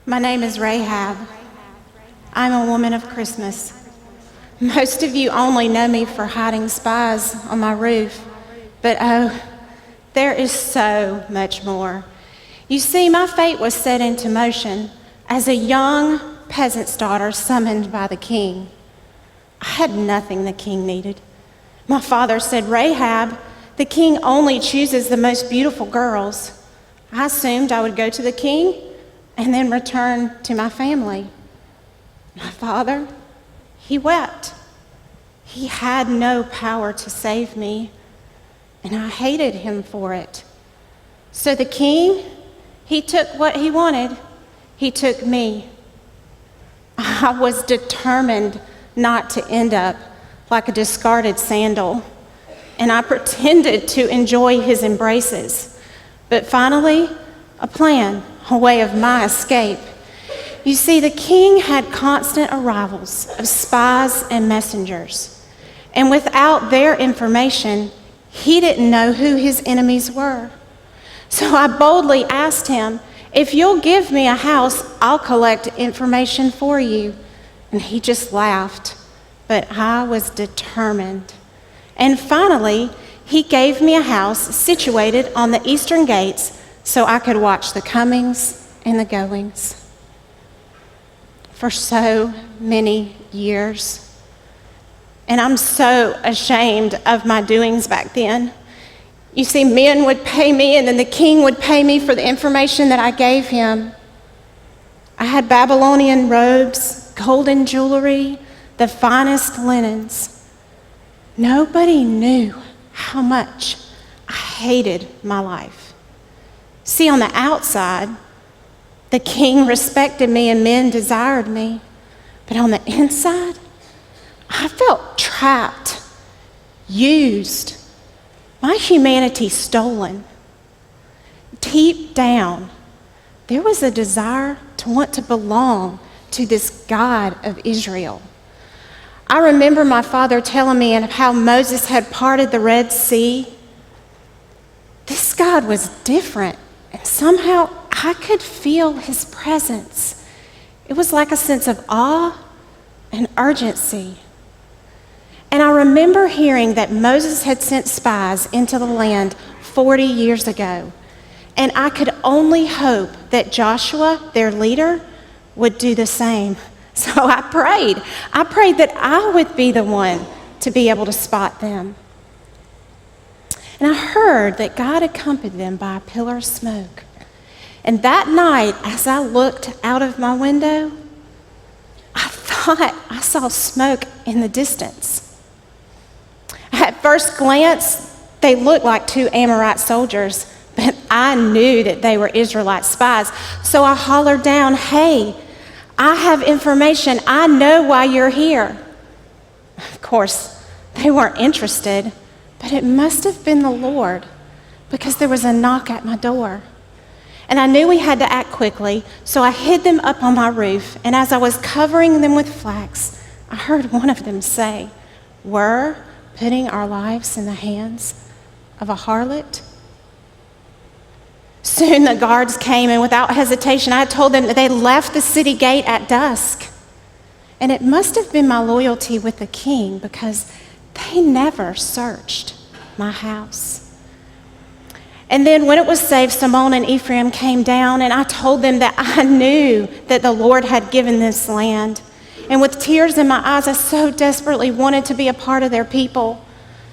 My name is Rahab. I'm a woman of Christmas. Most of you only know me for hiding spies on my roof, but oh, there is so much more. You see, my fate was set into motion as a young peasant's daughter summoned by the king. I had nothing the king needed. My father said, "Rahab, the king only chooses the most beautiful girls." I assumed I would go to the king and then return to my family. My father, he wept. He had no power to save me, and I hated him for it. So the king, he took what he wanted. He took me. I was determined not to end up like a discarded sandal, and I pretended to enjoy his embraces. But finally, a way of my escape. You see, the king had constant arrivals of spies and messengers, and without their information, he didn't know who his enemies were. So I boldly asked him, "If you'll give me a house, I'll collect information for you." And he just laughed, but I was determined. And finally, he gave me a house situated on the eastern gates so I could watch the comings and the goings. For so many years. And I'm so ashamed of my doings back then. You see, men would pay me, and then the king would pay me for the information that I gave him. I had Babylonian robes, golden jewelry, the finest linens. Nobody knew how much I hated my life. See, on the outside, the king respected me and men desired me. But on the inside, I felt trapped, used, my humanity stolen. Deep down, there was a desire to want to belong to this God of Israel. I remember my father telling me of how Moses had parted the Red Sea. This God was different, and somehow I could feel his presence. It was like a sense of awe and urgency. And I remember hearing that Moses had sent spies into the land 40 years ago, and I could only hope that Joshua, their leader, would do the same. So I prayed. I prayed that I would be the one to be able to spot them. And I heard that God accompanied them by a pillar of smoke. And that night, as I looked out of my window, I thought I saw smoke in the distance. At first glance, they looked like two Amorite soldiers, but I knew that they were Israelite spies. So I hollered down, "Hey, I have information. I know why you're here." Of course, they weren't interested, but it must have been the Lord, because there was a knock at my door. And I knew we had to act quickly, so I hid them up on my roof, and as I was covering them with flax, I heard one of them say, "We're putting our lives in the hands of a harlot?" Soon the guards came, and without hesitation, I told them that they left the city gate at dusk. And it must have been my loyalty with the king, because they never searched my house. And then when it was safe, Simone and Ephraim came down, and I told them that I knew that the Lord had given this land. And with tears in my eyes, I so desperately wanted to be a part of their people.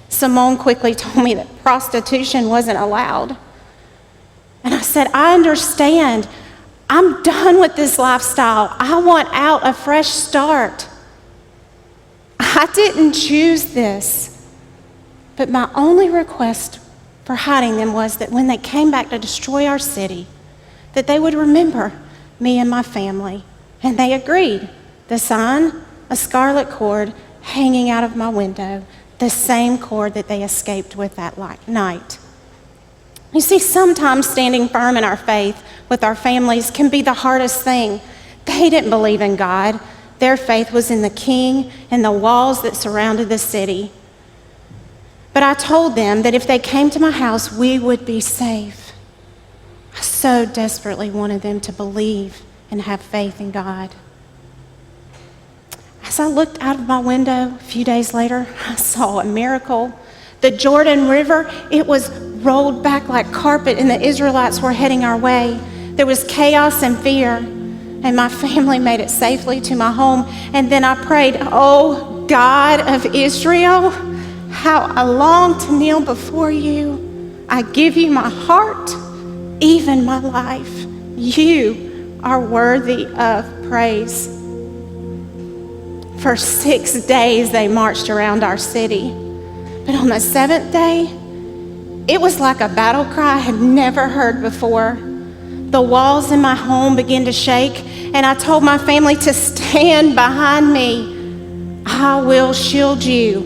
Simone quickly told me that prostitution wasn't allowed. And I said, "I understand. I'm done with this lifestyle. I want out, a fresh start. I didn't choose this." But my only request for hiding them was that when they came back to destroy our city, that they would remember me and my family. And they agreed. The sign, a scarlet cord hanging out of my window, the same cord that they escaped with that night. You see, sometimes standing firm in our faith with our families can be the hardest thing. They didn't believe in God. Their faith was in the king and the walls that surrounded the city. But I told them that if they came to my house, we would be safe. I so desperately wanted them to believe and have faith in God. As I looked out of my window a few days later, I saw a miracle. The Jordan River, it was rolled back like carpet, and the Israelites were heading our way. There was chaos and fear, and my family made it safely to my home. And then I prayed, "Oh God of Israel, how I long to kneel before you. I give you my heart, even my life. You are worthy of praise." For 6 days, they marched around our city. But on the 7th day, it was like a battle cry I had never heard before. The walls in my home began to shake, and I told my family to stand behind me. "I will shield you."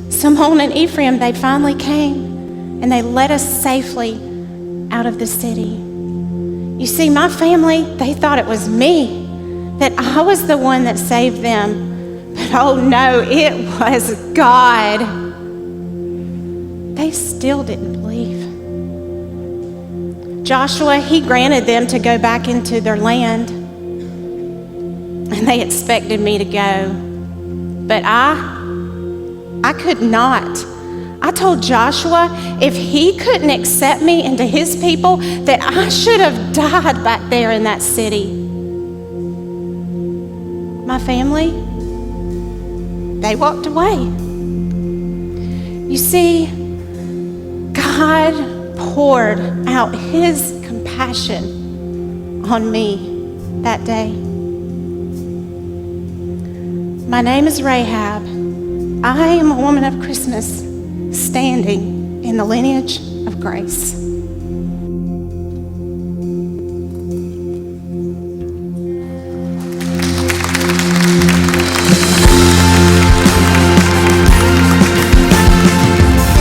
Simone and Ephraim, they finally came, and they led us safely out of the city. You see, my family, they thought it was me, that I was the one that saved them. But oh no, it was God. They still didn't believe. Joshua, he granted them to go back into their land, and they expected me to go. But I could not. I told Joshua if he couldn't accept me into his people, that I should have died back there in that city. My family, they walked away. You see, God poured out his compassion on me that day. My name is Rahab. I am a woman of Christmas, standing in the lineage of grace.